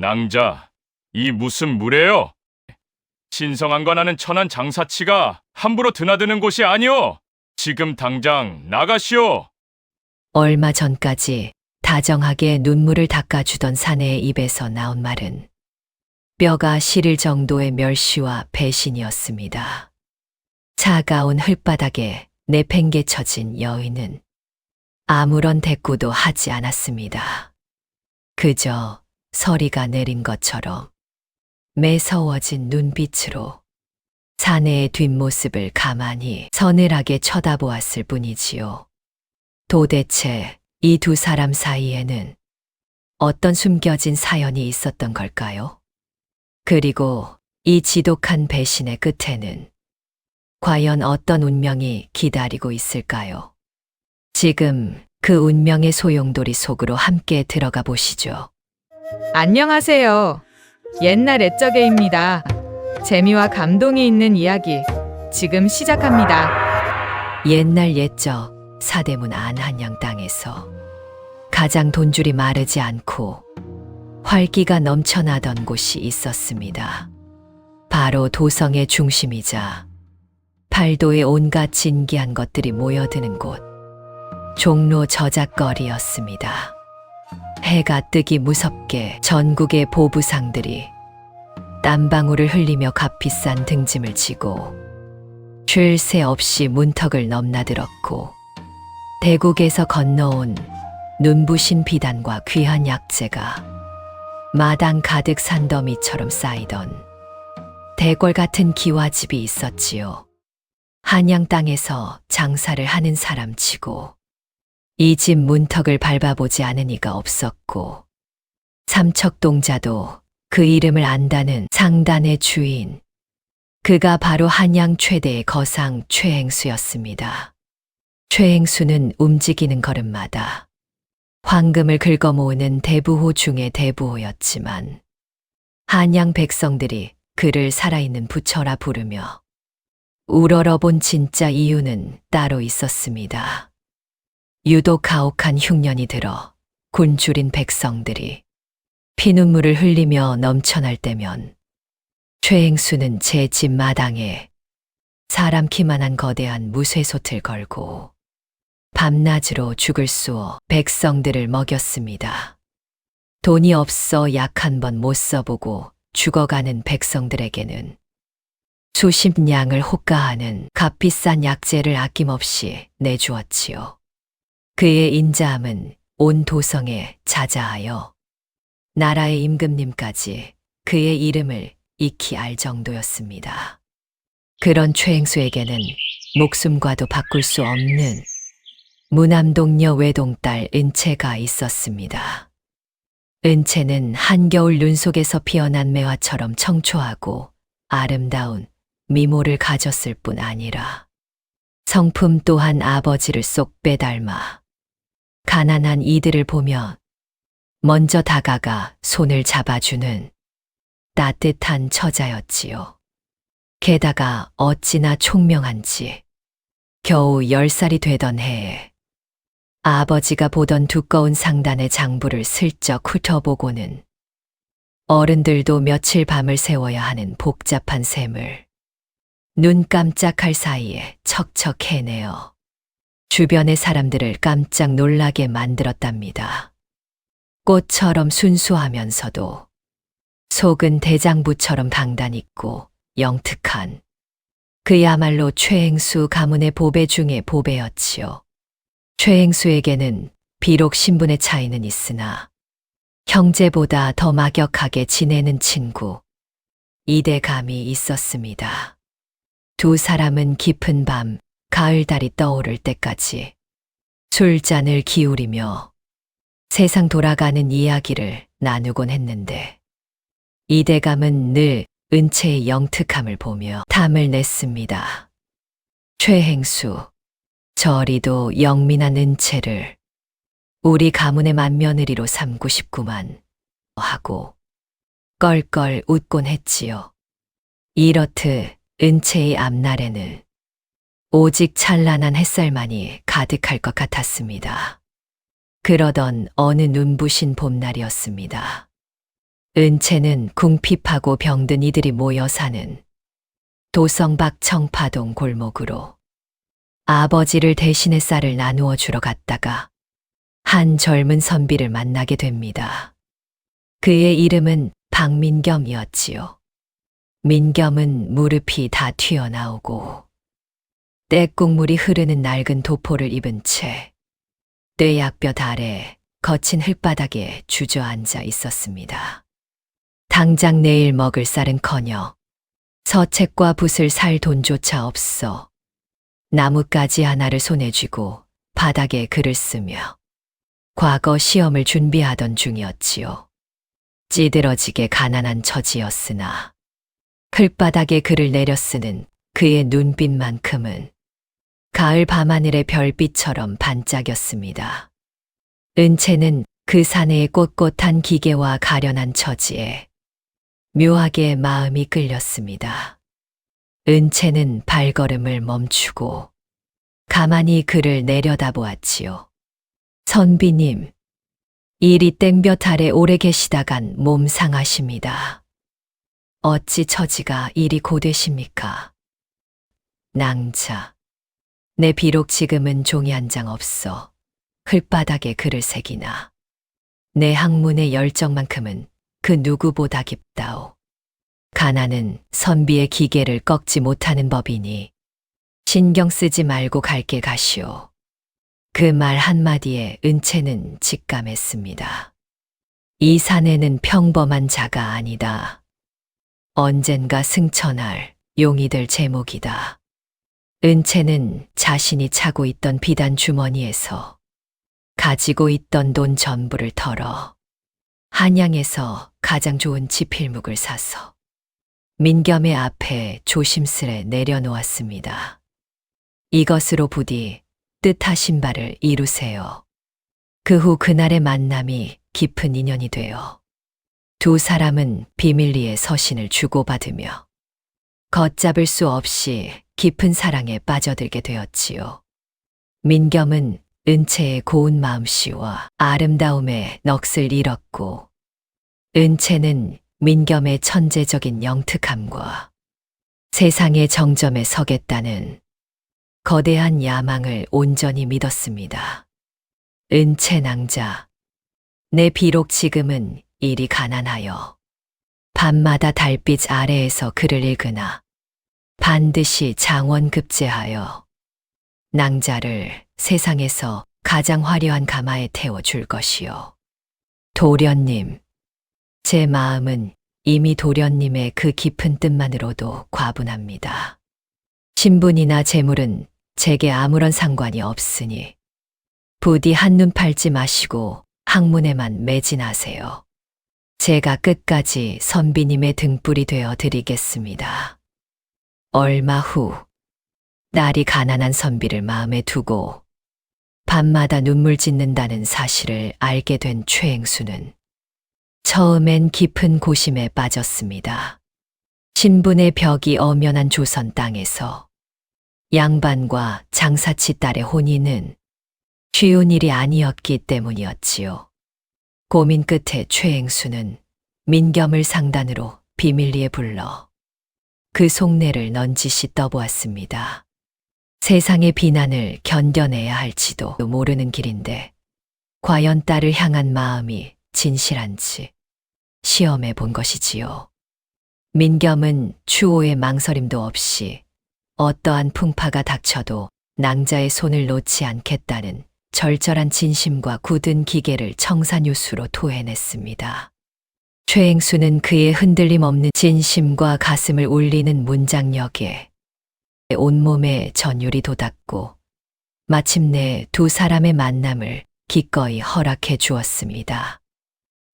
낭자, 이 무슨 무례요? 신성한과 나는 천한 장사치가 함부로 드나드는 곳이 아니오. 지금 당장 나가시오. 얼마 전까지 다정하게 눈물을 닦아주던 사내의 입에서 나온 말은 뼈가 시릴 정도의 멸시와 배신이었습니다. 차가운 흙바닥에 내팽개쳐진 여인은 아무런 대꾸도 하지 않았습니다. 그저 서리가 내린 것처럼 매서워진 눈빛으로 사내의 뒷모습을 가만히 서늘하게 쳐다보았을 뿐이지요. 도대체 이 두 사람 사이에는 어떤 숨겨진 사연이 있었던 걸까요? 그리고 이 지독한 배신의 끝에는 과연 어떤 운명이 기다리고 있을까요? 지금 그 운명의 소용돌이 속으로 함께 들어가 보시죠. 안녕하세요. 옛날 옛적에입니다. 재미와 감동이 있는 이야기 지금 시작합니다. 옛날 옛적 사대문 안한양 땅에서 가장 돈줄이 마르지 않고 활기가 넘쳐나던 곳이 있었습니다. 바로 도성의 중심이자 팔도의 온갖 진기한 것들이 모여드는 곳, 종로 저작거리였습니다. 해가 뜨기 무섭게 전국의 보부상들이 땀방울을 흘리며 값비싼 등짐을 지고 쉴 새 없이 문턱을 넘나들었고 대국에서 건너온 눈부신 비단과 귀한 약재가 마당 가득 산더미처럼 쌓이던 대궐 같은 기와집이 있었지요. 한양 땅에서 장사를 하는 사람치고 이 집 문턱을 밟아보지 않은 이가 없었고 삼척동자도 그 이름을 안다는 상단의 주인, 그가 바로 한양 최대의 거상 최행수였습니다. 최행수는 움직이는 걸음마다 황금을 긁어모으는 대부호 중의 대부호였지만 한양 백성들이 그를 살아있는 부처라 부르며 우러러본 진짜 이유는 따로 있었습니다. 유독 가혹한 흉년이 들어 굶주린 백성들이 피눈물을 흘리며 넘쳐날 때면 최행수는 제 집 마당에 사람 키만한 거대한 무쇠솥을 걸고 밤낮으로 죽을 쏘어 백성들을 먹였습니다. 돈이 없어 약 한 번 못 써보고 죽어가는 백성들에게는 수십 냥을 호가하는 값비싼 약재를 아낌없이 내주었지요. 그의 인자함은 온 도성에 자자하여 나라의 임금님까지 그의 이름을 익히 알 정도였습니다. 그런 최행수에게는 목숨과도 바꿀 수 없는 무남동녀 외동딸 은채가 있었습니다. 은채는 한겨울 눈 속에서 피어난 매화처럼 청초하고 아름다운 미모를 가졌을 뿐 아니라 성품 또한 아버지를 쏙 빼닮아 가난한 이들을 보면 먼저 다가가 손을 잡아주는 따뜻한 처자였지요. 게다가 어찌나 총명한지 겨우 10살이 되던 해에 아버지가 보던 두꺼운 상단의 장부를 슬쩍 훑어보고는 어른들도 며칠 밤을 새워야 하는 복잡한 셈을 눈 깜짝할 사이에 척척 해내어 주변의 사람들을 깜짝 놀라게 만들었답니다. 꽃처럼 순수하면서도 속은 대장부처럼 당단 있고 영특한 그야말로 최행수 가문의 보배 중의 보배였지요. 최행수에게는 비록 신분의 차이는 있으나 형제보다 더 막역하게 지내는 친구, 이대감이 있었습니다. 두 사람은 깊은 밤, 가을달이 떠오를 때까지 술잔을 기울이며 세상 돌아가는 이야기를 나누곤 했는데 이대감은 늘 은채의 영특함을 보며 탐을 냈습니다. 최행수, 저리도 영민한 은채를 우리 가문의 맏며느리로 삼고 싶구만 하고 껄껄 웃곤 했지요. 이렇듯 은채의 앞날에는 오직 찬란한 햇살만이 가득할 것 같았습니다. 그러던 어느 눈부신 봄날이었습니다. 은채는 궁핍하고 병든 이들이 모여 사는 도성박 청파동 골목으로 아버지를 대신해 쌀을 나누어 주러 갔다가 한 젊은 선비를 만나게 됩니다. 그의 이름은 박민겸이었지요. 민겸은 무릎이 다 튀어나오고 떼국물이 흐르는 낡은 도포를 입은 채 떼약볕 아래 거친 흙바닥에 주저앉아 있었습니다. 당장 내일 먹을 쌀은커녕 서책과 붓을 살 돈조차 없어 나뭇가지 하나를 손에 쥐고 바닥에 글을 쓰며 과거 시험을 준비하던 중이었지요. 찌들어지게 가난한 처지였으나 글바닥에 글을 내려 쓰는 그의 눈빛만큼은 가을 밤하늘의 별빛처럼 반짝였습니다. 은채는 그 사내의 꼿꼿한 기계와 가련한 처지에 묘하게 마음이 끌렸습니다. 은채는 발걸음을 멈추고 가만히 그를 내려다보았지요. 선비님, 이리 땡볕 아래 오래 계시다간 몸 상하십니다. 어찌 처지가 이리 고되십니까? 낭자, 내 비록 지금은 종이 한 장 없어 흙바닥에 글을 새기나 내 학문의 열정만큼은 그 누구보다 깊다오. 가난은 선비의 기계를 꺾지 못하는 법이니 신경 쓰지 말고 갈 길 가시오. 그 말 한마디에 은채는 직감했습니다. 이 사내는 평범한 자가 아니다. 언젠가 승천할 용이 될 제목이다. 은채는 자신이 차고 있던 비단 주머니에서 가지고 있던 돈 전부를 털어 한양에서 가장 좋은 지필묵을 사서 민겸의 앞에 조심스레 내려놓았습니다. 이것으로 부디 뜻하신 바를 이루세요. 그 후 그날의 만남이 깊은 인연이 되어 두 사람은 비밀리에 서신을 주고받으며 걷잡을 수 없이 깊은 사랑에 빠져들게 되었지요. 민겸은 은채의 고운 마음씨와 아름다움에 넋을 잃었고 은채는 민겸의 천재적인 영특함과 세상의 정점에 서겠다는 거대한 야망을 온전히 믿었습니다. 은채 낭자, 내 비록 지금은 일이 가난하여 밤마다 달빛 아래에서 글을 읽으나 반드시 장원급제하여 낭자를 세상에서 가장 화려한 가마에 태워줄 것이요. 도련님, 제 마음은 이미 도련님의 그 깊은 뜻만으로도 과분합니다. 신분이나 재물은 제게 아무런 상관이 없으니 부디 한눈 팔지 마시고 학문에만 매진하세요. 제가 끝까지 선비님의 등불이 되어 드리겠습니다. 얼마 후 딸이 가난한 선비를 마음에 두고 밤마다 눈물 짓는다는 사실을 알게 된 최행수는 처음엔 깊은 고심에 빠졌습니다. 신분의 벽이 엄연한 조선 땅에서 양반과 장사치 딸의 혼인은 쉬운 일이 아니었기 때문이었지요. 고민 끝에 최행수는 민겸을 상단으로 비밀리에 불러 그 속내를 넌지시 떠보았습니다. 세상의 비난을 견뎌내야 할지도 모르는 길인데 과연 딸을 향한 마음이 진실한지 시험해 본 것이지요. 민겸은 추호의 망설임도 없이 어떠한 풍파가 닥쳐도 낭자의 손을 놓지 않겠다는 절절한 진심과 굳은 기계를 청산유수로 토해냈습니다. 최행수는 그의 흔들림 없는 진심과 가슴을 울리는 문장력에 온몸에 전율이 돋았고 마침내 두 사람의 만남을 기꺼이 허락해 주었습니다.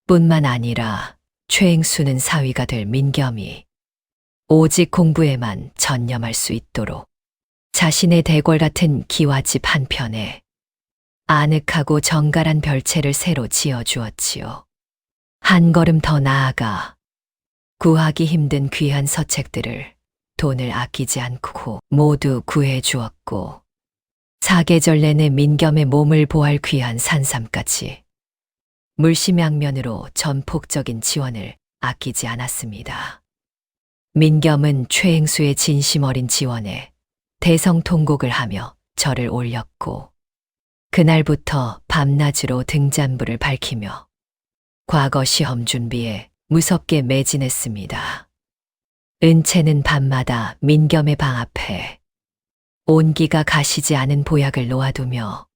뿐만 아니라 최행수는 사위가 될 민겸이 오직 공부에만 전념할 수 있도록 자신의 대궐 같은 기와집 한편에 아늑하고 정갈한 별채를 새로 지어주었지요. 한 걸음 더 나아가 구하기 힘든 귀한 서책들을 돈을 아끼지 않고 모두 구해 주었고 사계절 내내 민겸의 몸을 보할 귀한 산삼까지 물심양면으로 전폭적인 지원을 아끼지 않았습니다. 민겸은 최행수의 진심 어린 지원에 대성통곡을 하며 절을 올렸고 그날부터 밤낮으로 등잔불을 밝히며 과거 시험 준비에 무섭게 매진했습니다. 은채는 밤마다 민겸의 방 앞에 온기가 가시지 않은 보약을 놓아두며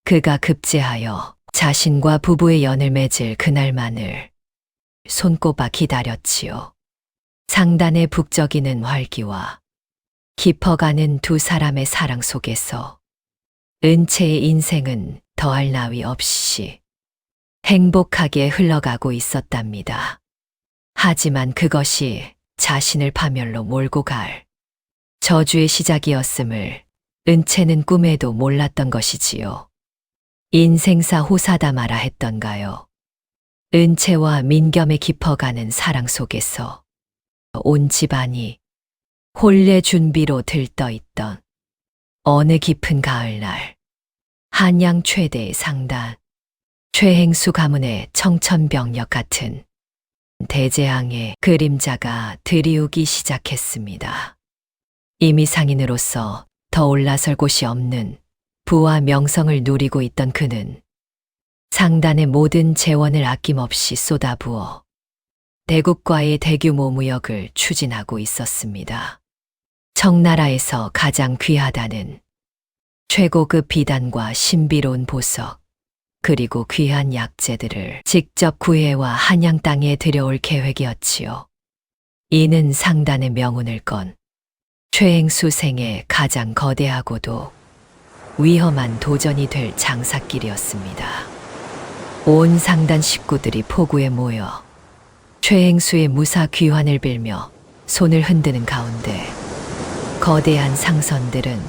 그가 급제하여 자신과 부부의 연을 맺을 그날만을 손꼽아 기다렸지요. 상단의 북적이는 활기와 깊어가는 두 사람의 사랑 속에서 은채의 인생은 더할 나위 없이 행복하게 흘러가고 있었답니다. 하지만 그것이 자신을 파멸로 몰고 갈 저주의 시작이었음을 은채는 꿈에도 몰랐던 것이지요. 인생사 호사다마라 했던가요? 은채와 민겸의 깊어가는 사랑 속에서 온 집안이 혼례 준비로 들떠있던 어느 깊은 가을날, 한양 최대의 상단, 최행수 가문의 청천벽력 같은 대재앙의 그림자가 드리우기 시작했습니다. 이미 상인으로서 더 올라설 곳이 없는 부와 명성을 누리고 있던 그는 상단의 모든 재원을 아낌없이 쏟아부어 대국과의 대규모 무역을 추진하고 있었습니다. 청나라에서 가장 귀하다는 최고급 비단과 신비로운 보석, 그리고 귀한 약재들을 직접 구해와 한양 땅에 들여올 계획이었지요. 이는 상단의 명운을 건 최행수 생의 가장 거대하고도 위험한 도전이 될 장사길이었습니다. 온 상단 식구들이 포구에 모여 최행수의 무사 귀환을 빌며 손을 흔드는 가운데 거대한 상선들은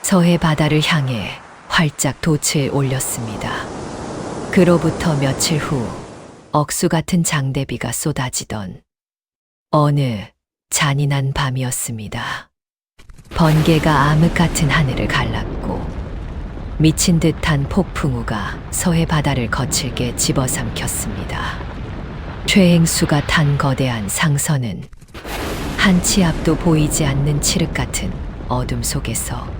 서해 바다를 향해 활짝 돛을 올렸습니다. 그로부터 며칠 후 억수 같은 장대비가 쏟아지던 어느 잔인한 밤이었습니다. 번개가 암흑 같은 하늘을 갈랐고 미친 듯한 폭풍우가 서해 바다를 거칠게 집어삼켰습니다. 최행수가 탄 거대한 상선은 한 치 앞도 보이지 않는 칠흑 같은 어둠 속에서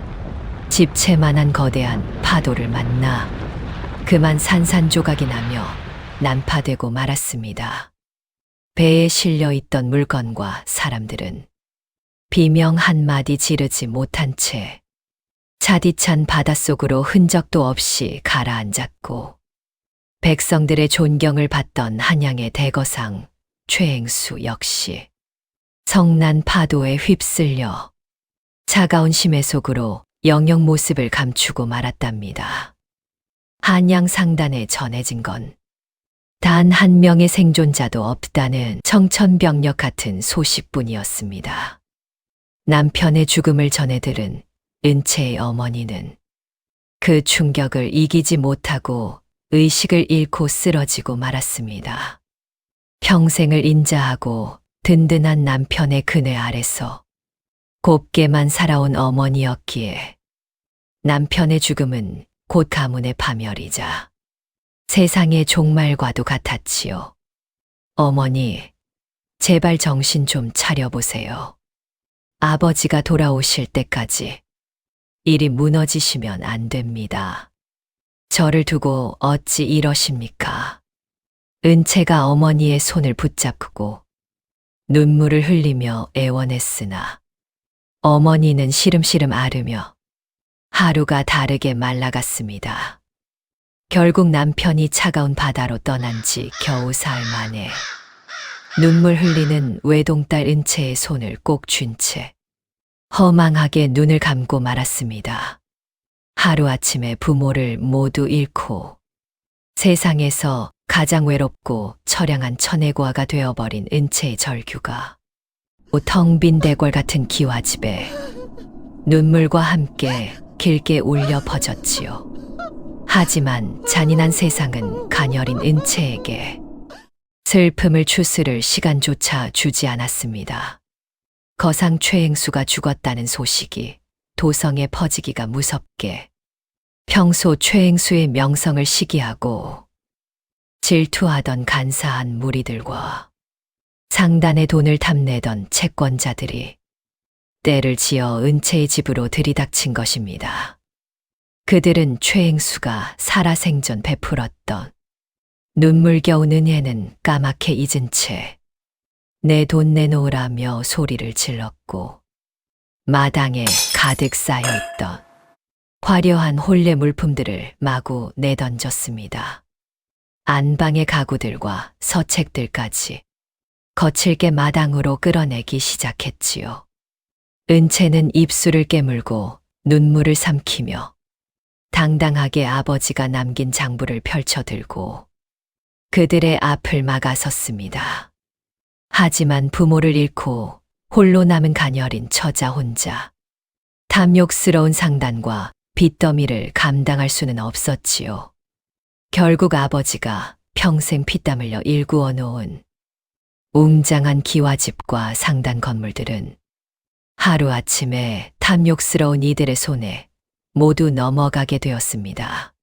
집채만한 거대한 파도를 만나 그만 산산조각이 나며 난파되고 말았습니다. 배에 실려 있던 물건과 사람들은 비명 한마디 지르지 못한 채 차디찬 바닷속으로 흔적도 없이 가라앉았고 백성들의 존경을 받던 한양의 대거상 최행수 역시 성난 파도에 휩쓸려 차가운 심해 속으로 영영 모습을 감추고 말았답니다. 한양 상단에 전해진 건 단 한 명의 생존자도 없다는 청천벽력 같은 소식뿐이었습니다. 남편의 죽음을 전해 들은 은채의 어머니는 그 충격을 이기지 못하고 의식을 잃고 쓰러지고 말았습니다. 평생을 인자하고 든든한 남편의 그네 아래서 곱게만 살아온 어머니였기에 남편의 죽음은 곧 가문의 파멸이자 세상의 종말과도 같았지요. 어머니, 제발 정신 좀 차려보세요. 아버지가 돌아오실 때까지 일이 무너지시면 안 됩니다. 저를 두고 어찌 이러십니까? 은채가 어머니의 손을 붙잡고 눈물을 흘리며 애원했으나 어머니는 시름시름 앓으며 하루가 다르게 말라갔습니다. 결국 남편이 차가운 바다로 떠난 지 겨우 사흘 만에 눈물 흘리는 외동딸 은채의 손을 꼭 쥔 채 허망하게 눈을 감고 말았습니다. 하루아침에 부모를 모두 잃고 세상에서 가장 외롭고 처량한 처내고아가 되어버린 은채의 절규가 텅 빈 대궐 같은 기와집에 눈물과 함께 길게 울려 퍼졌지요. 하지만 잔인한 세상은 가녀린 은채에게 슬픔을 추스를 시간조차 주지 않았습니다. 거상 최행수가 죽었다는 소식이 도성에 퍼지기가 무섭게 평소 최행수의 명성을 시기하고 질투하던 간사한 무리들과 상단의 돈을 탐내던 채권자들이 때를 지어 은채의 집으로 들이닥친 것입니다. 그들은 최행수가 살아생전 베풀었던 눈물겨운 은혜는 까맣게 잊은 채 내 돈 내놓으라며 소리를 질렀고 마당에 가득 쌓여있던 화려한 혼례 물품들을 마구 내던졌습니다. 안방의 가구들과 서책들까지 거칠게 마당으로 끌어내기 시작했지요. 은채는 입술을 깨물고 눈물을 삼키며 당당하게 아버지가 남긴 장부를 펼쳐들고 그들의 앞을 막아섰습니다. 하지만 부모를 잃고 홀로 남은 가녀린 처자 혼자 탐욕스러운 상단과 빚더미를 감당할 수는 없었지요. 결국 아버지가 평생 피땀 흘려 일구어 놓은 웅장한 기와집과 상단 건물들은 하루아침에 탐욕스러운 이들의 손에 모두 넘어가게 되었습니다.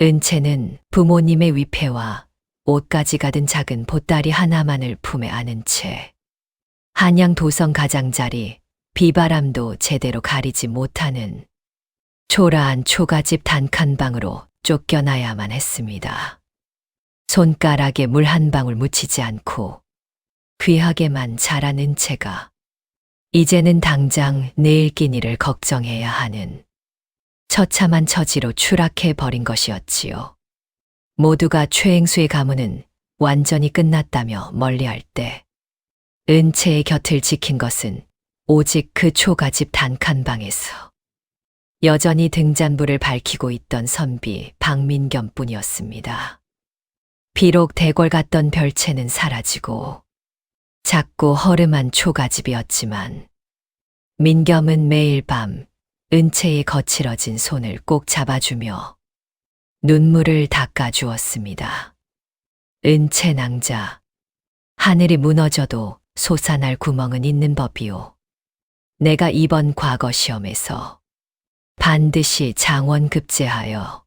은채는 부모님의 위패와 옷까지 가든 작은 보따리 하나만을 품에 안은 채 한양 도성 가장자리 비바람도 제대로 가리지 못하는 초라한 초가집 단칸방으로 쫓겨나야만 했습니다. 손가락에 물 한 방울 묻히지 않고 귀하게만 자란 은채가 이제는 당장 내일 끼니를 걱정해야 하는 처참한 처지로 추락해 버린 것이었지요. 모두가 최행수의 가문은 완전히 끝났다며 멀리할 때 은채의 곁을 지킨 것은 오직 그 초가집 단칸방에서 여전히 등잔불을 밝히고 있던 선비 박민겸뿐이었습니다. 비록 대궐 같던 별채는 사라지고 작고 허름한 초가집이었지만 민겸은 매일 밤 은채의 거칠어진 손을 꼭 잡아주며 눈물을 닦아주었습니다. 은채 낭자, 하늘이 무너져도 솟아날 구멍은 있는 법이오. 내가 이번 과거 시험에서 반드시 장원급제하여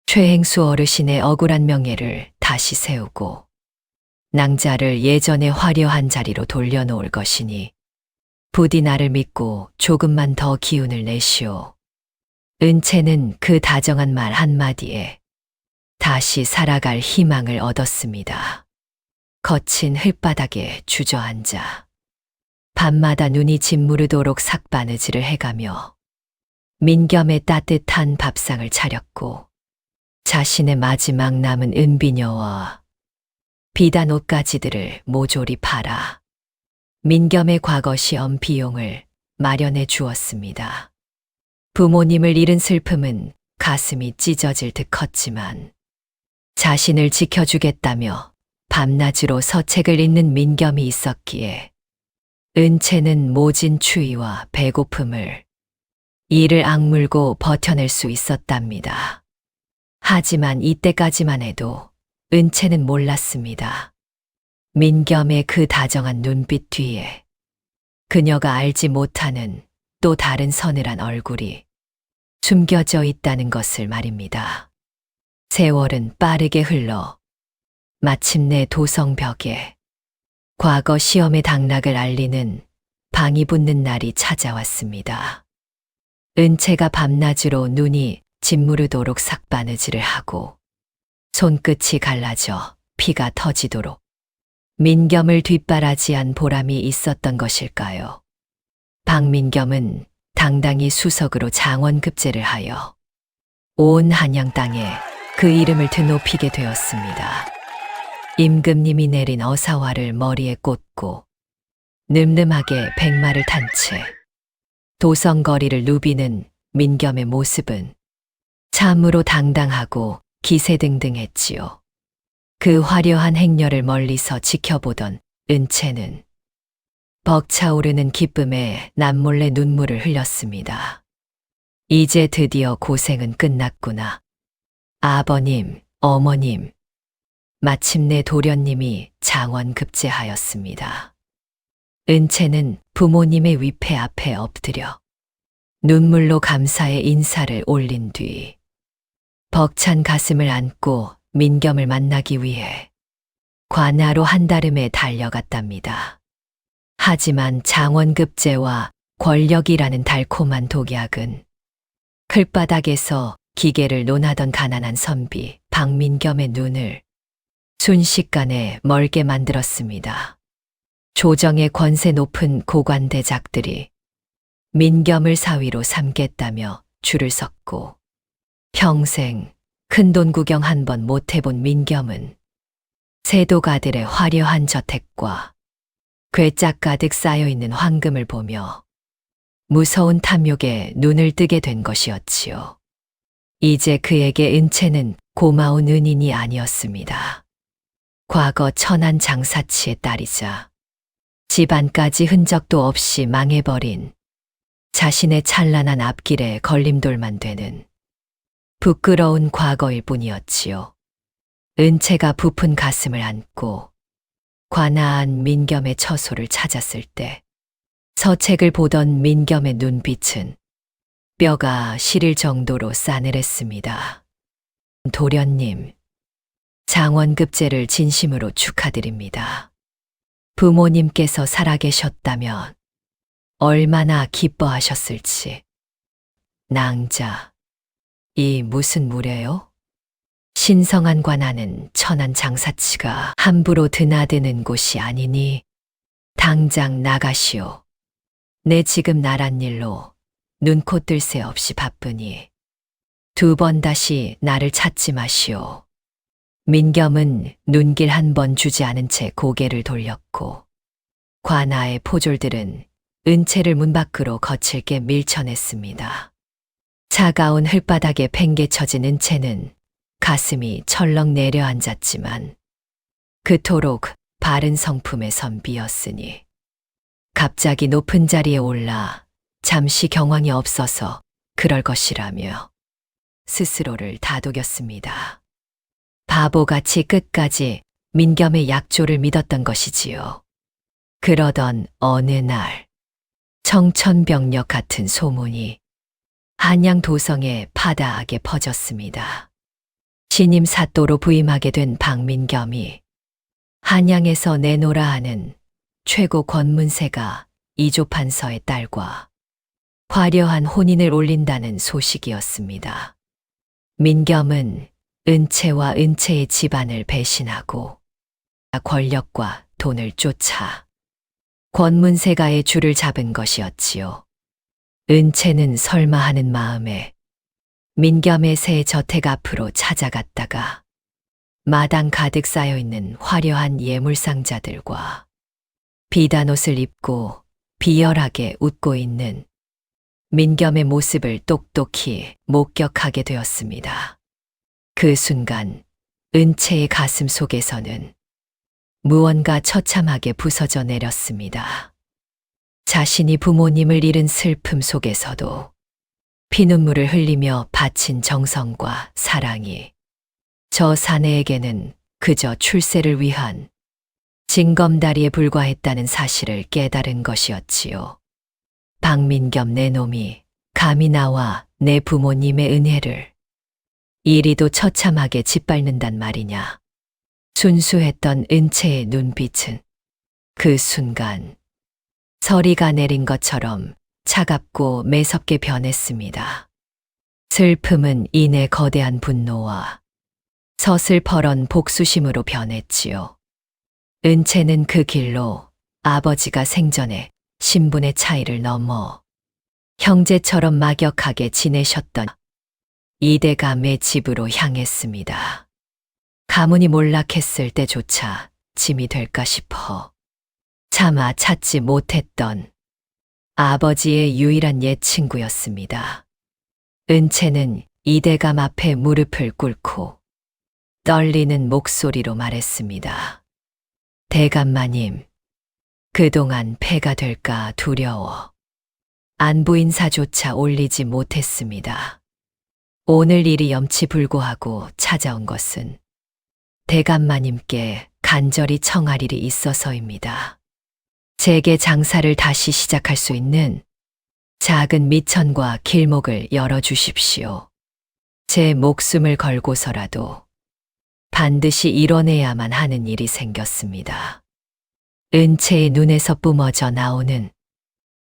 최행수 어르신의 억울한 명예를 다시 세우고 낭자를 예전의 화려한 자리로 돌려놓을 것이니 부디 나를 믿고 조금만 더 기운을 내시오. 은채는 그 다정한 말 한마디에 다시 살아갈 희망을 얻었습니다. 거친 흙바닥에 주저앉아 밤마다 눈이 짓무르도록 삭바느질을 해가며 민겸의 따뜻한 밥상을 차렸고 자신의 마지막 남은 은비녀와 비단 옷가지들을 모조리 팔아 민겸의 과거 시험 비용을 마련해 주었습니다. 부모님을 잃은 슬픔은 가슴이 찢어질 듯 컸지만 자신을 지켜주겠다며 밤낮으로 서책을 읽는 민겸이 있었기에 은채는 모진 추위와 배고픔을 이를 악물고 버텨낼 수 있었답니다. 하지만 이때까지만 해도 은채는 몰랐습니다. 민겸의 그 다정한 눈빛 뒤에 그녀가 알지 못하는 또 다른 서늘한 얼굴이 숨겨져 있다는 것을 말입니다. 세월은 빠르게 흘러 마침내 도성벽에 과거 시험의 당락을 알리는 방이 붙는 날이 찾아왔습니다. 은채가 밤낮으로 눈이 짓무르도록 삭바느질을 하고 손끝이 갈라져 피가 터지도록 민겸을 뒷바라지한 보람이 있었던 것일까요? 박민겸은 당당히 수석으로 장원급제를 하여 온 한양 땅에 그 이름을 드높이게 되었습니다. 임금님이 내린 어사화를 머리에 꽂고 늠름하게 백마를 탄 채 도성거리를 누비는 민겸의 모습은 참으로 당당하고 기세등등했지요. 그 화려한 행렬을 멀리서 지켜보던 은채는 벅차오르는 기쁨에 남몰래 눈물을 흘렸습니다. 이제 드디어 고생은 끝났구나. 아버님, 어머님, 마침내 도련님이 장원급제하였습니다. 은채는 부모님의 위패 앞에 엎드려 눈물로 감사의 인사를 올린 뒤 벅찬 가슴을 안고 민겸을 만나기 위해 관하로 한달음에 달려갔답니다. 하지만 장원급제와 권력이라는 달콤한 독약은 클바닥에서 기계를 논하던 가난한 선비 박민겸의 눈을 순식간에 멀게 만들었습니다. 조정의 권세 높은 고관대작들이 민겸을 사위로 삼겠다며 줄을 섰고 평생 큰돈 구경 한 번 못 해본 민겸은 세도가들의 화려한 저택과 괴짝 가득 쌓여있는 황금을 보며 무서운 탐욕에 눈을 뜨게 된 것이었지요. 이제 그에게 은채는 고마운 은인이 아니었습니다. 과거 천한 장사치의 딸이자 집안까지 흔적도 없이 망해버린 자신의 찬란한 앞길에 걸림돌만 되는 부끄러운 과거일 뿐이었지요. 은채가 부푼 가슴을 안고 관아한 민겸의 처소를 찾았을 때 서책을 보던 민겸의 눈빛은 뼈가 시릴 정도로 싸늘했습니다. 도련님, 장원급제를 진심으로 축하드립니다. 부모님께서 살아계셨다면 얼마나 기뻐하셨을지. 낭자, 이 무슨 무례요? 신성한 관아는 천한 장사치가 함부로 드나드는 곳이 아니니 당장 나가시오. 내 지금 나란 일로 눈코 뜰 새 없이 바쁘니 두 번 다시 나를 찾지 마시오. 민겸은 눈길 한 번 주지 않은 채 고개를 돌렸고 관아의 포졸들은 은채를 문 밖으로 거칠게 밀쳐냈습니다. 차가운 흙바닥에 팽개쳐진 은채는 가슴이 철렁 내려앉았지만 그토록 바른 성품의 선비였으니 갑자기 높은 자리에 올라 잠시 경황이 없어서 그럴 것이라며 스스로를 다독였습니다. 바보같이 끝까지 민겸의 약조를 믿었던 것이지요. 그러던 어느 날 청천벽력 같은 소문이 한양 도성에 파다하게 퍼졌습니다. 신임 사또로 부임하게 된 박민겸이 한양에서 내노라 하는 최고 권문세가 이조판서의 딸과 화려한 혼인을 올린다는 소식이었습니다. 민겸은 은채와 은채의 집안을 배신하고 권력과 돈을 쫓아 권문세가의 줄을 잡은 것이었지요. 은채는 설마 하는 마음에 민겸의 새 저택 앞으로 찾아갔다가 마당 가득 쌓여있는 화려한 예물상자들과 비단 옷을 입고 비열하게 웃고 있는 민겸의 모습을 똑똑히 목격하게 되었습니다. 그 순간 은채의 가슴 속에서는 무언가 처참하게 부서져 내렸습니다. 자신이 부모님을 잃은 슬픔 속에서도 피눈물을 흘리며 바친 정성과 사랑이 저 사내에게는 그저 출세를 위한 징검다리에 불과했다는 사실을 깨달은 것이었지요. 박민겸 내 놈이 감히 나와 내 부모님의 은혜를 이리도 처참하게 짓밟는단 말이냐. 순수했던 은채의 눈빛은 그 순간 서리가 내린 것처럼 차갑고 매섭게 변했습니다. 슬픔은 이내 거대한 분노와 서슬퍼런 복수심으로 변했지요. 은채는 그 길로 아버지가 생전에 신분의 차이를 넘어 형제처럼 막역하게 지내셨던 이대감의 집으로 향했습니다. 가문이 몰락했을 때조차 짐이 될까 싶어 차마 찾지 못했던 아버지의 유일한 옛 친구였습니다. 은채는 이대감 앞에 무릎을 꿇고 떨리는 목소리로 말했습니다. 대감마님, 그동안 폐가 될까 두려워 안부 인사조차 올리지 못했습니다. 오늘 일이 염치불고하고 찾아온 것은 대감마님께 간절히 청할 일이 있어서입니다. 제게 장사를 다시 시작할 수 있는 작은 미천과 길목을 열어주십시오. 제 목숨을 걸고서라도 반드시 이뤄내야만 하는 일이 생겼습니다. 은채의 눈에서 뿜어져 나오는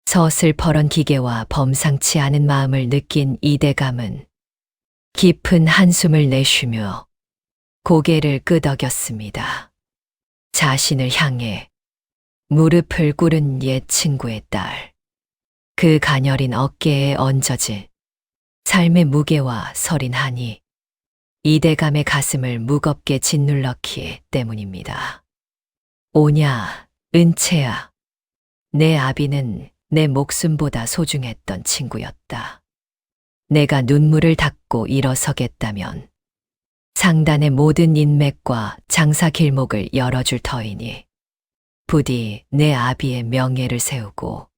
서슬퍼런 기계와 범상치 않은 마음을 느낀 이대감은 깊은 한숨을 내쉬며 고개를 끄덕였습니다. 자신을 향해 무릎을 꿇은 옛 친구의 딸. 그 가녀린 어깨에 얹어진 삶의 무게와 서린 한이 이대감의 가슴을 무겁게 짓눌렀기 때문입니다. 오냐, 은채야. 내 아비는 내 목숨보다 소중했던 친구였다. 내가 눈물을 닦고 일어서겠다면 상단의 모든 인맥과 장사 길목을 열어줄 터이니 부디 내 아비의 명예를 세우고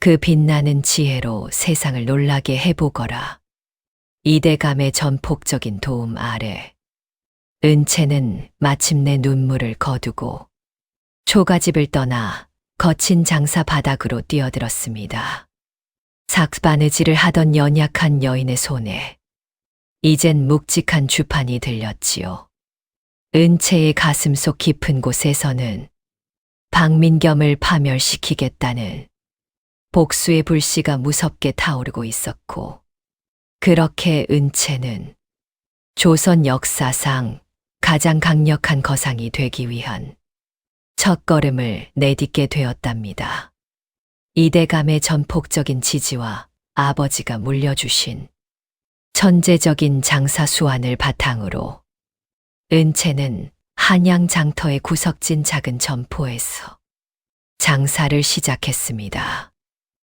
그 빛나는 지혜로 세상을 놀라게 해보거라. 이대감의 전폭적인 도움 아래 은채는 마침내 눈물을 거두고 초가집을 떠나 거친 장사 바닥으로 뛰어들었습니다. 삭바느질을 하던 연약한 여인의 손에 이젠 묵직한 주판이 들렸지요. 은채의 가슴속 깊은 곳에서는 박민겸을 파멸시키겠다는 복수의 불씨가 무섭게 타오르고 있었고, 그렇게 은채는 조선 역사상 가장 강력한 거상이 되기 위한 첫걸음을 내딛게 되었답니다. 이대감의 전폭적인 지지와 아버지가 물려주신 천재적인 장사 수완을 바탕으로 은채는 한양 장터의 구석진 작은 점포에서 장사를 시작했습니다.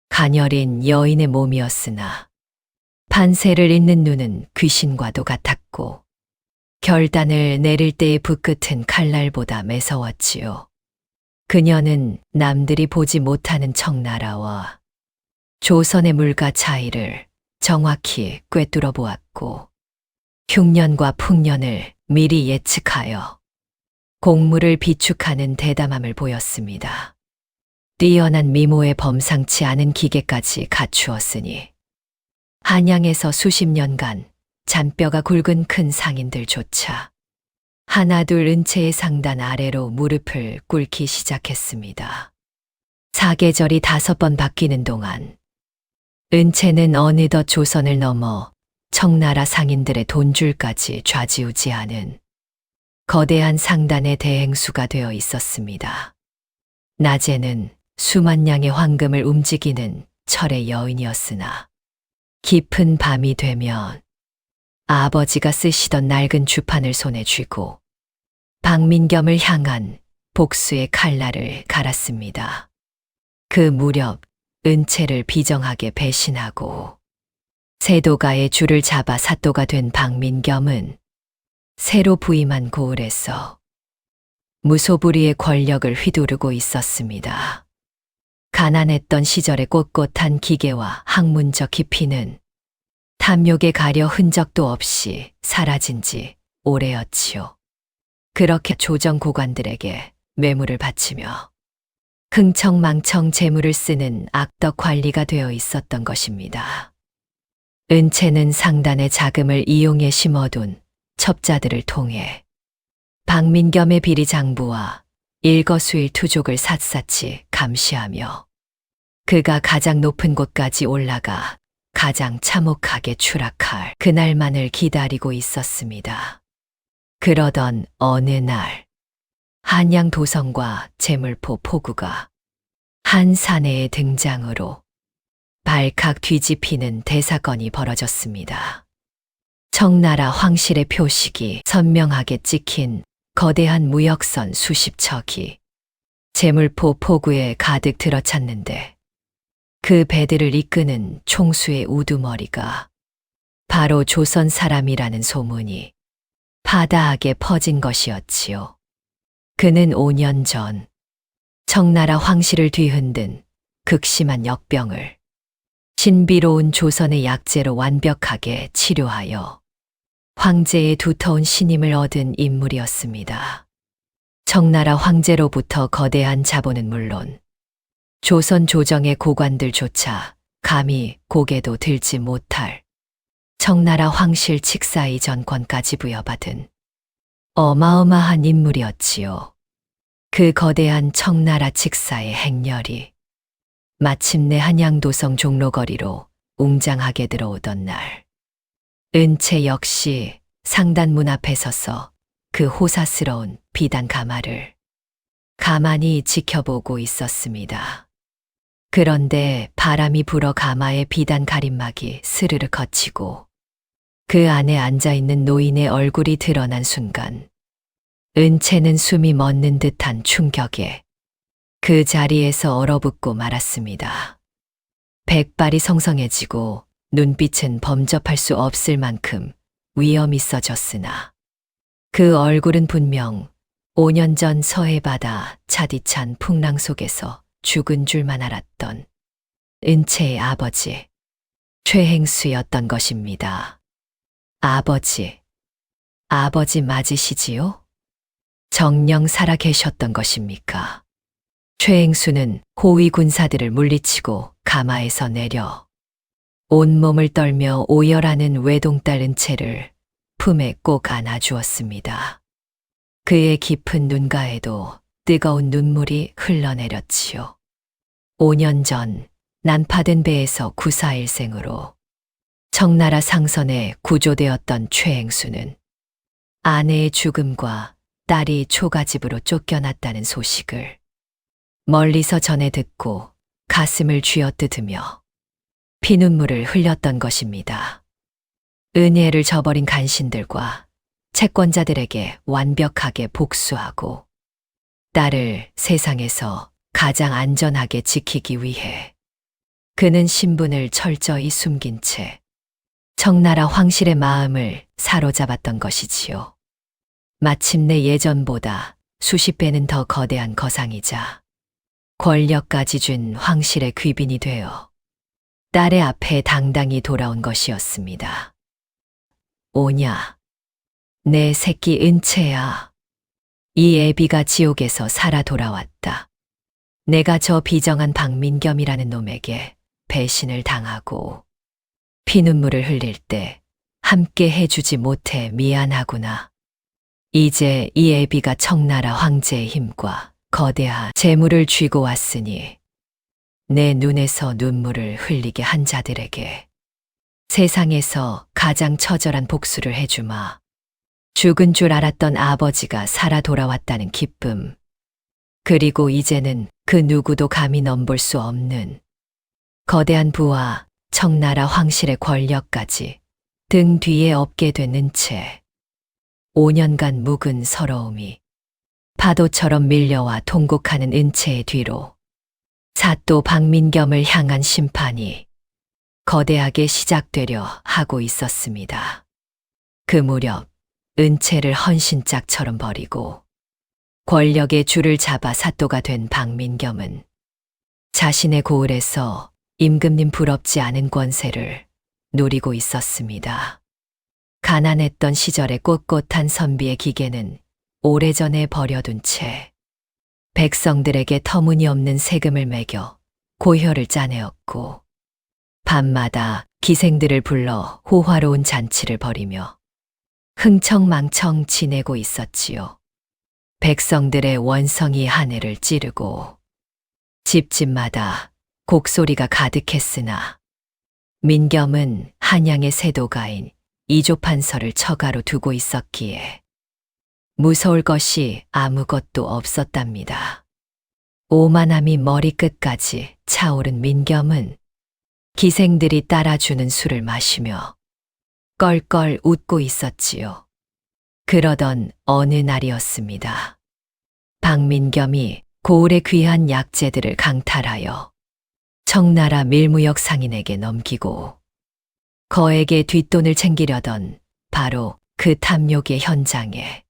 가녀린 여인의 몸이었으나 판세를 잇는 눈은 귀신과도 같았고 결단을 내릴 때의 붓끝은 칼날보다 매서웠지요. 그녀는 남들이 보지 못하는 청나라와 조선의 물가 차이를 정확히 꿰뚫어 보았고 흉년과 풍년을 미리 예측하여 공물을 비축하는 대담함을 보였습니다. 뛰어난 미모에 범상치 않은 기계까지 갖추었으니 한양에서 수십 년간 잔뼈가 굵은 큰 상인들조차 하나둘 은채의 상단 아래로 무릎을 꿇기 시작했습니다. 사계절이 5번 바뀌는 동안 은채는 어느덧 조선을 넘어 청나라 상인들의 돈줄까지 좌지우지하는 거대한 상단의 대행수가 되어 있었습니다. 낮에는 수만 양의 황금을 움직이는 철의 여인이었으나 깊은 밤이 되면 아버지가 쓰시던 낡은 주판을 손에 쥐고 박민겸을 향한 복수의 칼날을 갈았습니다. 그 무렵 은채를 비정하게 배신하고 세도가의 줄을 잡아 사또가 된 박민겸은 새로 부임한 고을에서 무소불위의 권력을 휘두르고 있었습니다. 가난했던 시절의 꼿꼿한 기계와 학문적 깊이는 탐욕에 가려 흔적도 없이 사라진 지 오래였지요. 그렇게 조정 고관들에게 매물을 바치며 흥청망청 재물을 쓰는 악덕 관리가 되어 있었던 것입니다. 은채는 상단의 자금을 이용해 심어둔 첩자들을 통해 박민겸의 비리 장부와 일거수일투족을 샅샅이 감시하며 그가 가장 높은 곳까지 올라가 가장 참혹하게 추락할 그날만을 기다리고 있었습니다. 그러던 어느 날 한양 도성과 제물포 포구가 한 사내의 등장으로 발칵 뒤집히는 대사건이 벌어졌습니다. 청나라 황실의 표식이 선명하게 찍힌 거대한 무역선 수십 척이 제물포 포구에 가득 들어찼는데 그 배들을 이끄는 총수의 우두머리가 바로 조선 사람이라는 소문이 파다하게 퍼진 것이었지요. 그는 5년 전 청나라 황실을 뒤흔든 극심한 역병을 신비로운 조선의 약재로 완벽하게 치료하여 황제의 두터운 신임을 얻은 인물이었습니다. 청나라 황제로부터 거대한 자본은 물론 조선 조정의 고관들조차 감히 고개도 들지 못할 청나라 황실 칙사의 전권까지 부여받은 어마어마한 인물이었지요. 그 거대한 청나라 직사의 행렬이 마침내 한양도성 종로거리로 웅장하게 들어오던 날, 은채 역시 상단문 앞에 서서 그 호사스러운 비단 가마를 가만히 지켜보고 있었습니다. 그런데 바람이 불어 가마의 비단 가림막이 스르르 걷히고 그 안에 앉아있는 노인의 얼굴이 드러난 순간, 은채는 숨이 멎는 듯한 충격에 그 자리에서 얼어붙고 말았습니다. 백발이 성성해지고 눈빛은 범접할 수 없을 만큼 위엄이 써졌으나 그 얼굴은 분명 5년 전 서해바다 차디찬 풍랑 속에서 죽은 줄만 알았던 은채의 아버지 최행수였던 것입니다. 아버지 맞으시지요? 정녕 살아 계셨던 것입니까? 최행수는 호위 군사들을 물리치고 가마에서 내려 온몸을 떨며 오열하는 외동딸 은채를 품에 꼭 안아주었습니다. 그의 깊은 눈가에도 뜨거운 눈물이 흘러내렸지요. 5년 전 난파된 배에서 구사일생으로 청나라 상선에 구조되었던 최행수는 아내의 죽음과 딸이 초가집으로 쫓겨났다는 소식을 멀리서 전해 듣고 가슴을 쥐어뜯으며 피눈물을 흘렸던 것입니다. 은혜를 저버린 간신들과 채권자들에게 완벽하게 복수하고 딸을 세상에서 가장 안전하게 지키기 위해 그는 신분을 철저히 숨긴 채 청나라 황실의 마음을 사로잡았던 것이지요. 마침내 예전보다 수십 배는 더 거대한 거상이자 권력까지 준 황실의 귀빈이 되어 딸의 앞에 당당히 돌아온 것이었습니다. 오냐, 내 새끼 은채야. 이 애비가 지옥에서 살아 돌아왔다. 내가 저 비정한 박민겸이라는 놈에게 배신을 당하고 피눈물을 흘릴 때 함께 해주지 못해 미안하구나. 이제 이 애비가 청나라 황제의 힘과 거대한 재물을 쥐고 왔으니 내 눈에서 눈물을 흘리게 한 자들에게 세상에서 가장 처절한 복수를 해주마. 죽은 줄 알았던 아버지가 살아 돌아왔다는 기쁨, 그리고 이제는 그 누구도 감히 넘볼 수 없는 거대한 부와 청나라 황실의 권력까지 등 뒤에 업게 된 은채. 5년간 묵은 서러움이 파도처럼 밀려와 통곡하는 은채의 뒤로 사또 박민겸을 향한 심판이 거대하게 시작되려 하고 있었습니다. 그 무렵 은채를 헌신짝처럼 버리고 권력의 줄을 잡아 사또가 된 박민겸은 자신의 고을에서 임금님 부럽지 않은 권세를 누리고 있었습니다. 가난했던 시절의 꼿꼿한 선비의 기계는 오래전에 버려둔 채 백성들에게 터무니없는 세금을 매겨 고혈을 짜내었고 밤마다 기생들을 불러 호화로운 잔치를 벌이며 흥청망청 지내고 있었지요. 백성들의 원성이 하늘을 찌르고 집집마다 곡소리가 가득했으나 민겸은 한양의 세도가인 이조판서를 처가로 두고 있었기에 무서울 것이 아무것도 없었답니다. 오만함이 머리끝까지 차오른 민겸은 기생들이 따라주는 술을 마시며 껄껄 웃고 있었지요. 그러던 어느 날이었습니다. 박민겸이 고을의 귀한 약재들을 강탈하여 청나라 밀무역 상인에게 넘기고 거액의 뒷돈을 챙기려던 바로 그 탐욕의 현장에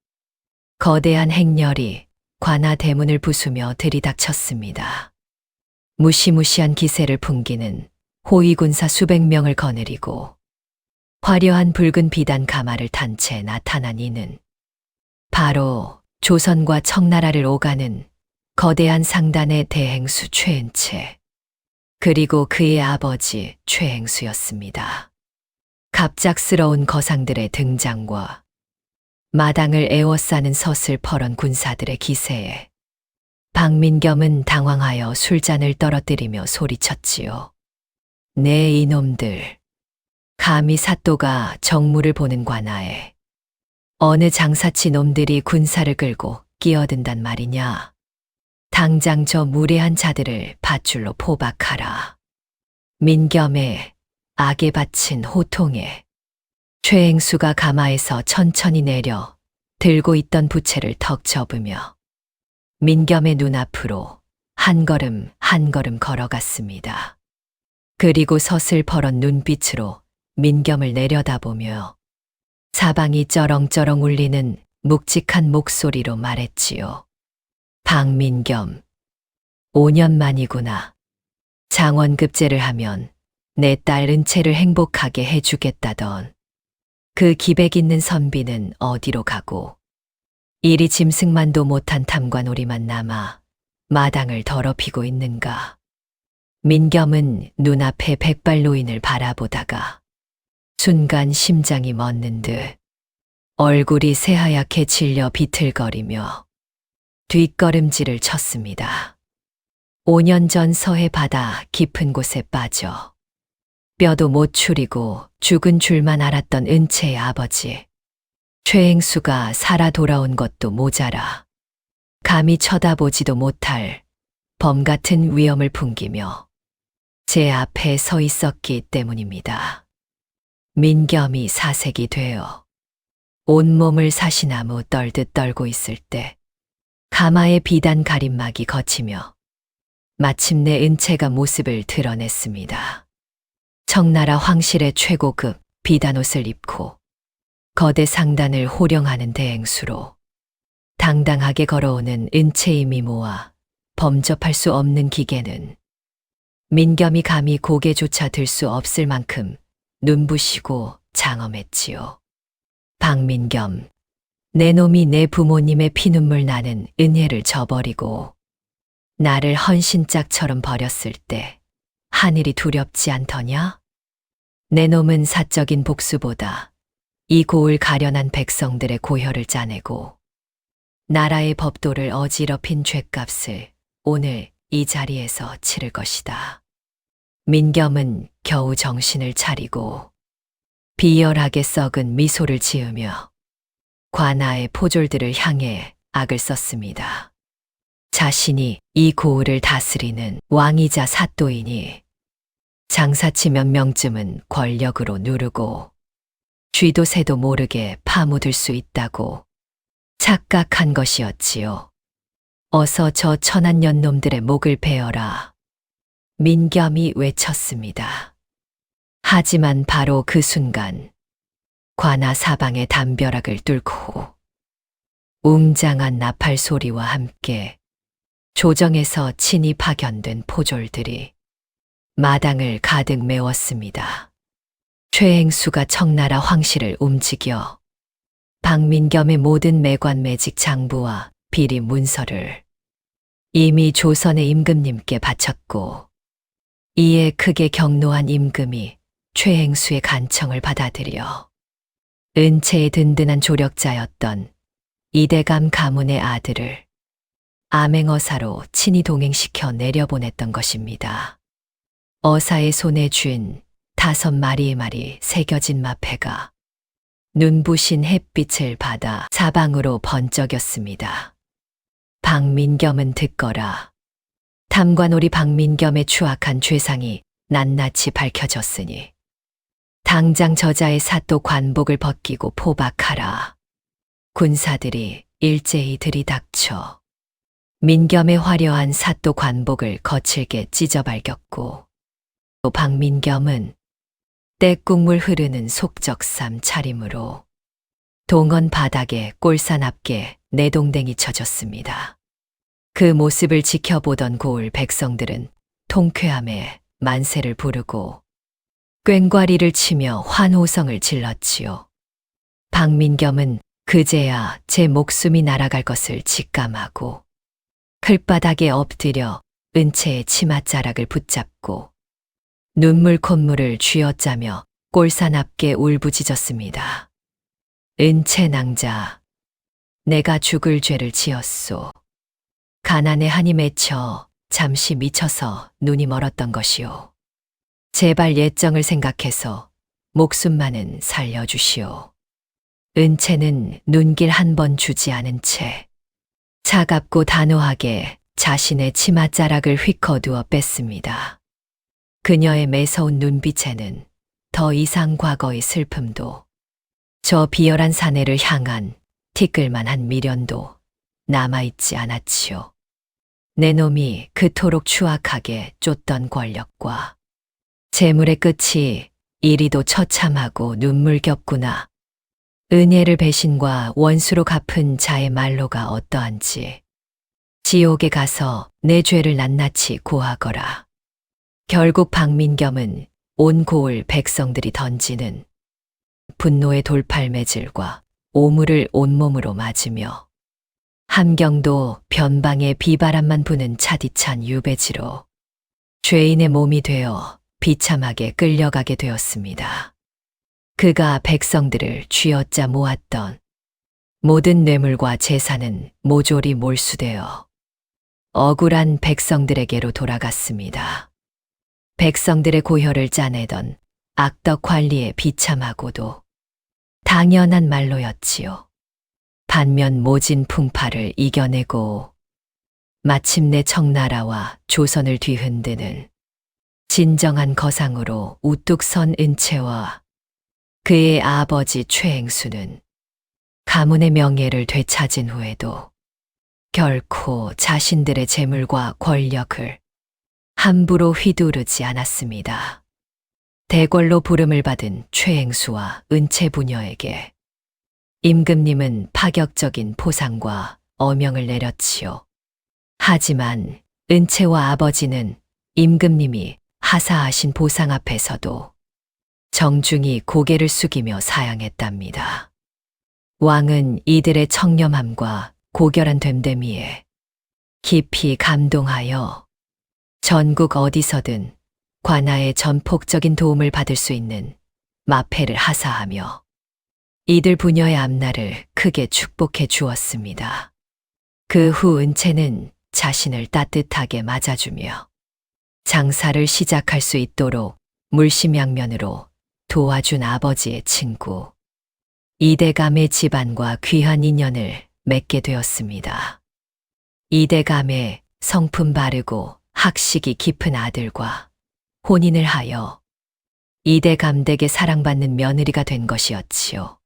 거대한 행렬이 관아 대문을 부수며 들이닥쳤습니다. 무시무시한 기세를 풍기는 호위군사 수백 명을 거느리고 화려한 붉은 비단 가마를 탄 채 나타난 이는 바로 조선과 청나라를 오가는 거대한 상단의 대행수 최은채, 그리고 그의 아버지 최행수였습니다. 갑작스러운 거상들의 등장과 마당을 에워싸는 서슬퍼런 군사들의 기세에 박민겸은 당황하여 술잔을 떨어뜨리며 소리쳤지요. 네 이놈들, 감히 사또가 정무를 보는 관아에 어느 장사치 놈들이 군사를 끌고 끼어든단 말이냐. 당장 저 무례한 자들을 밧줄로 포박하라. 민겸의 악에 바친 호통에 최행수가 가마에서 천천히 내려 들고 있던 부채를 턱 접으며 민겸의 눈앞으로 한 걸음 한 걸음 걸어갔습니다. 그리고 서슬퍼런 눈빛으로 민겸을 내려다보며 사방이 쩌렁쩌렁 울리는 묵직한 목소리로 말했지요. 박민겸, 5년 만이구나. 장원급제를 하면 내 딸 은채를 행복하게 해주겠다던 그 기백 있는 선비는 어디로 가고 이리 짐승만도 못한 탐관오리만 남아 마당을 더럽히고 있는가. 민겸은 눈앞에 백발노인을 바라보다가 순간 심장이 멎는 듯 얼굴이 새하얗게 질려 비틀거리며 뒷걸음질을 쳤습니다. 5년 전 서해 바다 깊은 곳에 빠져 뼈도 못 추리고 죽은 줄만 알았던 은채의 아버지 최행수가 살아 돌아온 것도 모자라 감히 쳐다보지도 못할 범 같은 위험을 풍기며 제 앞에 서 있었기 때문입니다. 민겸이 사색이 되어 온몸을 사시나무 떨듯 떨고 있을 때 가마의 비단 가림막이 걷히며 마침내 은채가 모습을 드러냈습니다. 청나라 황실의 최고급 비단옷을 입고 거대 상단을 호령하는 대행수로 당당하게 걸어오는 은채의 미모와 범접할 수 없는 기계는 민겸이 감히 고개조차 들 수 없을 만큼 눈부시고 장엄했지요. 박민겸, 내 놈이 내 부모님의 피눈물 나는 은혜를 저버리고 나를 헌신짝처럼 버렸을 때 하늘이 두렵지 않더냐? 내 놈은 사적인 복수보다 이 고을 가련한 백성들의 고혈을 짜내고 나라의 법도를 어지럽힌 죗값을 오늘 이 자리에서 치를 것이다. 민겸은 겨우 정신을 차리고 비열하게 썩은 미소를 지으며 관아의 포졸들을 향해 악을 썼습니다. 자신이 이 고을을 다스리는 왕이자 사또이니 장사치 몇 명쯤은 권력으로 누르고 쥐도 새도 모르게 파묻을 수 있다고 착각한 것이었지요. 어서 저 천한 년놈들의 목을 베어라. 민겸이 외쳤습니다. 하지만 바로 그 순간 관아 사방의 담벼락을 뚫고 웅장한 나팔 소리와 함께 조정에서 친히 파견된 포졸들이 마당을 가득 메웠습니다. 최행수가 청나라 황실을 움직여 박민겸의 모든 매관 매직 장부와 비리 문서를 이미 조선의 임금님께 바쳤고 이에 크게 경노한 임금이 최행수의 간청을 받아들여 은채의 든든한 조력자였던 이대감 가문의 아들을 암행어사로 친히 동행시켜 내려보냈던 것입니다. 어사의 손에 쥔 5마리의 말이 새겨진 마패가 눈부신 햇빛을 받아 사방으로 번쩍였습니다. 박민겸은 듣거라. 탐관오리 박민겸의 추악한 죄상이 낱낱이 밝혀졌으니 당장 저자의 사또 관복을 벗기고 포박하라. 군사들이 일제히 들이닥쳐 민겸의 화려한 사또 관복을 거칠게 찢어발겼고 또 박민겸은 떼국물 흐르는 속적삼 차림으로 동원 바닥에 꼴산 앞게 내동댕이 쳐졌습니다. 그 모습을 지켜보던 고을 백성들은 통쾌함에 만세를 부르고 꽹과리를 치며 환호성을 질렀지요. 박민겸은 그제야 제 목숨이 날아갈 것을 직감하고 클바닥에 엎드려 은채의 치맛자락을 붙잡고 눈물 콧물을 쥐어짜며 꼴산 앞게 울부짖었습니다. 은채 낭자, 내가 죽을 죄를 지었소. 가난에 한이 맺혀 잠시 미쳐서 눈이 멀었던 것이오. 제발 옛정을 생각해서 목숨만은 살려주시오. 은채는 눈길 한 번 주지 않은 채 차갑고 단호하게 자신의 치맛자락을 휘커두어 뺐습니다. 그녀의 매서운 눈빛에는 더 이상 과거의 슬픔도 저 비열한 사내를 향한 티끌만한 미련도 남아있지 않았지요. 내 놈이 그토록 추악하게 쫓던 권력과 재물의 끝이 이리도 처참하고 눈물겹구나. 은혜를 배신과 원수로 갚은 자의 말로가 어떠한지 지옥에 가서 내 죄를 낱낱이 고하거라. 결국 박민겸은 온 고을 백성들이 던지는 분노의 돌팔매질과 오물을 온몸으로 맞으며 함경도 변방에 비바람만 부는 차디찬 유배지로 죄인의 몸이 되어 비참하게 끌려가게 되었습니다. 그가 백성들을 쥐어짜 모았던 모든 뇌물과 재산은 모조리 몰수되어 억울한 백성들에게로 돌아갔습니다. 백성들의 고혈을 짜내던 악덕 관리의 비참하고도 당연한 말로였지요. 반면 모진 풍파를 이겨내고 마침내 청나라와 조선을 뒤흔드는 진정한 거상으로 우뚝 선 은채와 그의 아버지 최행수는 가문의 명예를 되찾은 후에도 결코 자신들의 재물과 권력을 함부로 휘두르지 않았습니다. 대궐로 부름을 받은 최행수와 은채 부녀에게 임금님은 파격적인 포상과 어명을 내렸지요. 하지만 은채와 아버지는 임금님이 하사하신 보상 앞에서도 정중히 고개를 숙이며 사양했답니다. 왕은 이들의 청렴함과 고결한 됨됨이에 깊이 감동하여 전국 어디서든 관아의 전폭적인 도움을 받을 수 있는 마패를 하사하며 이들 부녀의 앞날을 크게 축복해 주었습니다. 그 후 은채는 자신을 따뜻하게 맞아주며 장사를 시작할 수 있도록 물심양면으로 도와준 아버지의 친구 이대감의 집안과 귀한 인연을 맺게 되었습니다. 이대감의 성품 바르고 학식이 깊은 아들과 혼인을 하여 이대감 댁에 사랑받는 며느리가 된 것이었지요.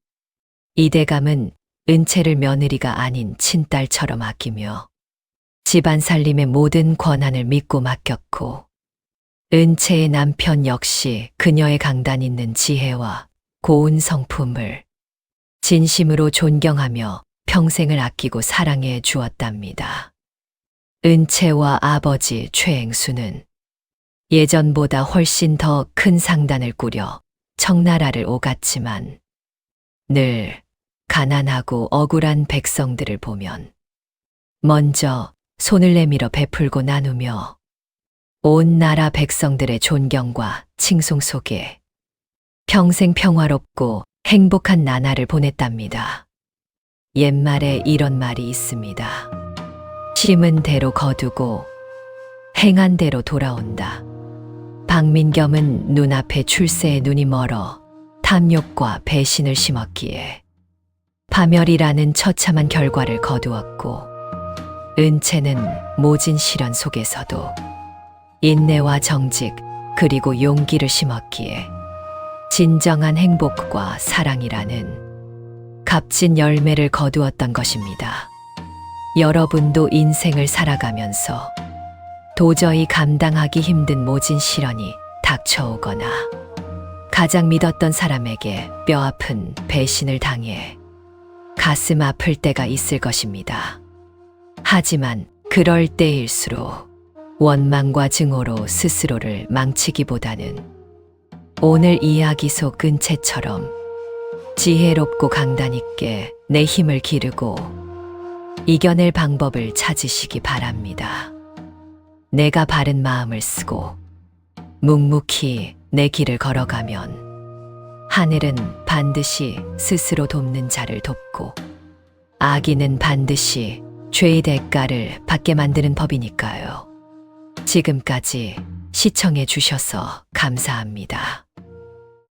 이대감은 은채를 며느리가 아닌 친딸처럼 아끼며 집안 살림의 모든 권한을 믿고 맡겼고 은채의 남편 역시 그녀의 강단 있는 지혜와 고운 성품을 진심으로 존경하며 평생을 아끼고 사랑해 주었답니다. 은채와 아버지 최행수는 예전보다 훨씬 더 큰 상단을 꾸려 청나라를 오갔지만 늘 가난하고 억울한 백성들을 보면 먼저 손을 내밀어 베풀고 나누며 온 나라 백성들의 존경과 칭송 속에 평생 평화롭고 행복한 나날을 보냈답니다. 옛말에 이런 말이 있습니다. 심은 대로 거두고 행한 대로 돌아온다. 박민겸은 눈앞에 출세에 눈이 멀어 탐욕과 배신을 심었기에 파멸이라는 처참한 결과를 거두었고 은채는 모진 시련 속에서도 인내와 정직 그리고 용기를 심었기에 진정한 행복과 사랑이라는 값진 열매를 거두었던 것입니다. 여러분도 인생을 살아가면서 도저히 감당하기 힘든 모진 시련이 닥쳐오거나 가장 믿었던 사람에게 뼈아픈 배신을 당해 가슴 아플 때가 있을 것입니다. 하지만 그럴 때일수록 원망과 증오로 스스로를 망치기보다는 오늘 이야기 속 은채처럼 지혜롭고 강단 있게 내 힘을 기르고 이겨낼 방법을 찾으시기 바랍니다. 내가 바른 마음을 쓰고 묵묵히 내 길을 걸어가면 하늘은 반드시 스스로 돕는 자를 돕고 악인은 반드시 죄의 대가를 받게 만드는 법이니까요. 지금까지 시청해 주셔서 감사합니다.